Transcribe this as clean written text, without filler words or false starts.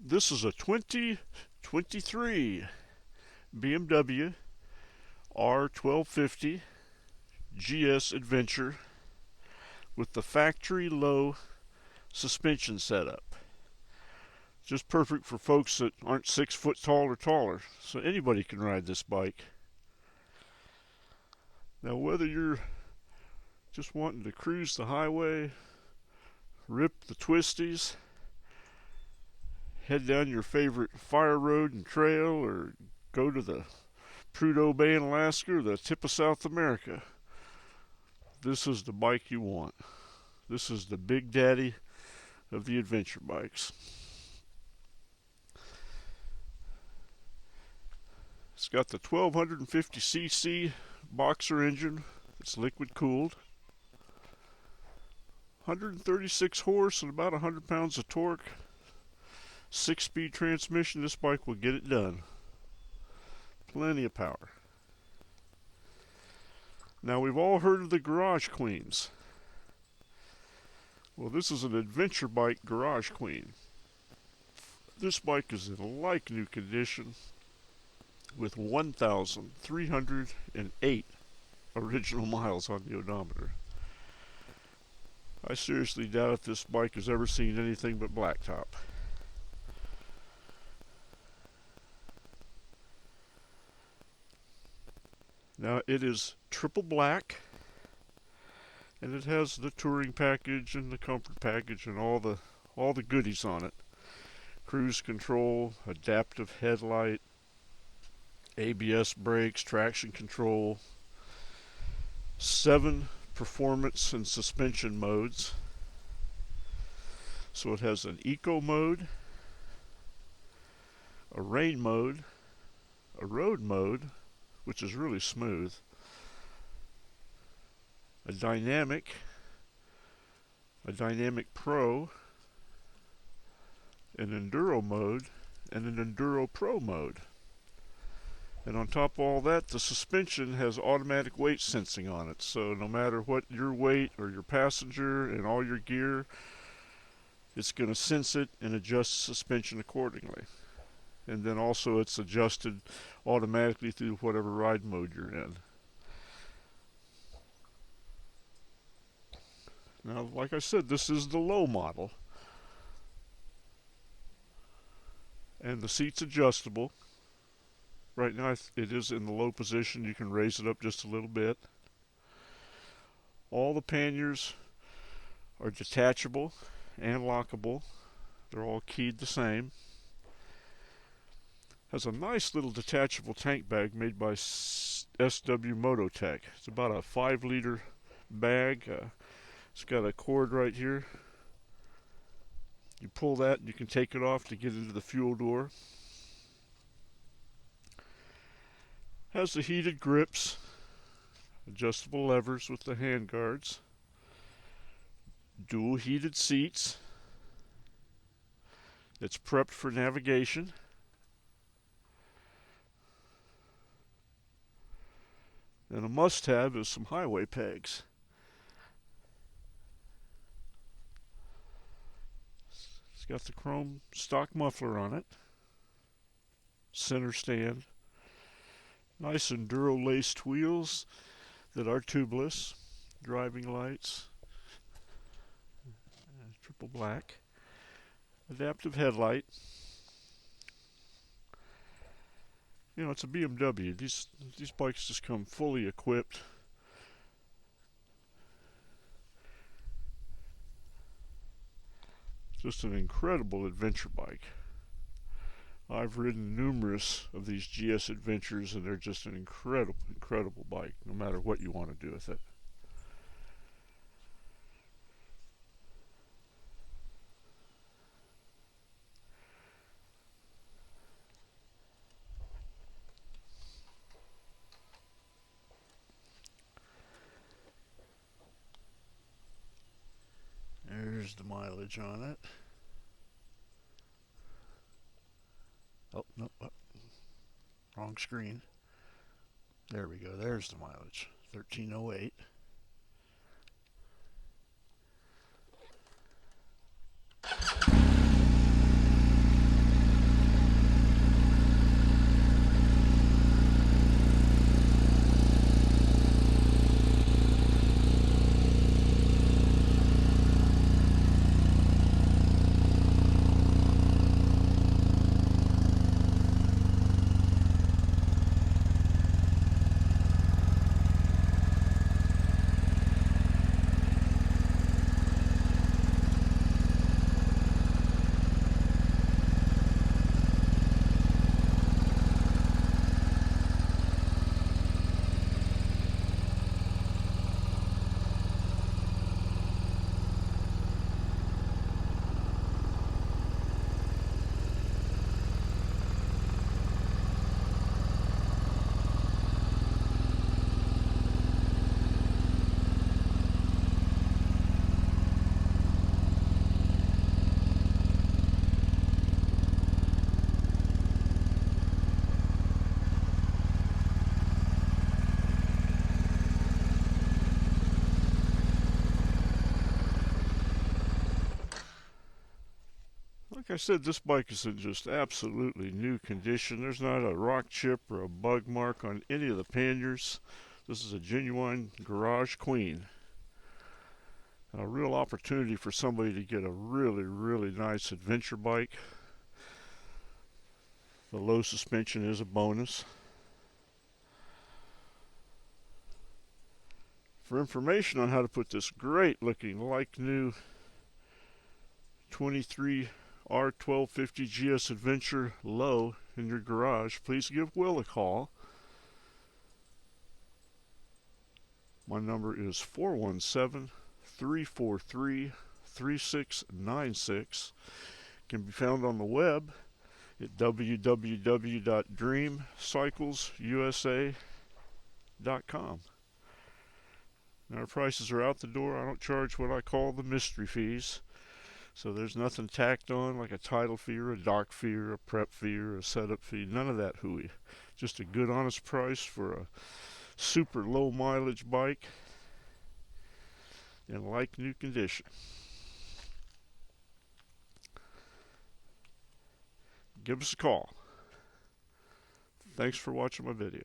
This is a 2023 BMW R 1250 GS Adventure with the factory low suspension setup. Just perfect for folks that aren't 6 foot tall or taller, so anybody can ride this bike. Now, whether you're just wanting to cruise the highway, rip the twisties, head down your favorite fire road and trail, or go to the Prudhoe Bay in Alaska or the tip of South America, this is the bike you want. This is the big daddy of the adventure bikes. It's got the 1250cc boxer engine. It's liquid cooled. 136 horse and about 100 pounds of torque. 6-speed transmission. This bike will get it done. Plenty of power. Now, we've all heard of the Garage Queens. Well, this is an adventure bike Garage Queen. This bike is in like new condition with 1,308 original miles on the odometer. I seriously doubt if this bike has ever seen anything but blacktop. Now, it is triple black, and it has the touring package and the comfort package and all the goodies on it. Cruise control, adaptive headlight, ABS brakes, traction control, 7 performance and suspension modes. So it has an eco mode, a rain mode, a road mode, which is really smooth, a dynamic pro, an enduro mode, and an enduro pro mode. And on top of all that, the suspension has automatic weight sensing on it. So no matter what your weight or your passenger and all your gear, it's going to sense it and adjust suspension accordingly. And then also it's adjusted automatically through whatever ride mode you're in. Now, like I said, this is the low model. And the seat's adjustable. Right now it is in the low position. You can raise it up just a little bit. All the panniers are detachable and lockable. They're all keyed the same. Has a nice little detachable tank bag made by SW Mototech. It's about a 5-liter bag. It's got a cord right here. You pull that and you can take it off to get into the fuel door. Has the heated grips, adjustable levers with the hand guards, dual heated seats. It's prepped for navigation. And a must-have is some highway pegs. It's got the chrome stock muffler on it, center stand. Nice Enduro laced wheels that are tubeless, driving lights, triple black, adaptive headlight. You know, it's a BMW. These bikes just come fully equipped. Just an incredible adventure bike. I've ridden numerous of these GS Adventures, and they're just an incredible bike, no matter what you want to do with it. There's the mileage on it. Oh, no, wrong screen. There we go. There's the mileage. 1308. Like I said, this bike is in just absolutely new condition. There's not a rock chip or a bug mark on any of the panniers. This is a genuine garage queen. A real opportunity for somebody to get a really, really nice adventure bike. The low suspension is a bonus. For information on how to put this great looking like new 23 R1250 GS Adventure low in your garage, please give Will a call. My number is 417-343-3696. Can be found on the web at www.dreamcyclesusa.com. Our prices are out the door. I don't charge what I call the mystery fees. So there's nothing tacked on like a title fee or a dock fee or a prep fee or a setup fee. None of that hooey. Just a good honest price for a super low mileage bike in like new condition. Give us a call. Thanks for watching my video.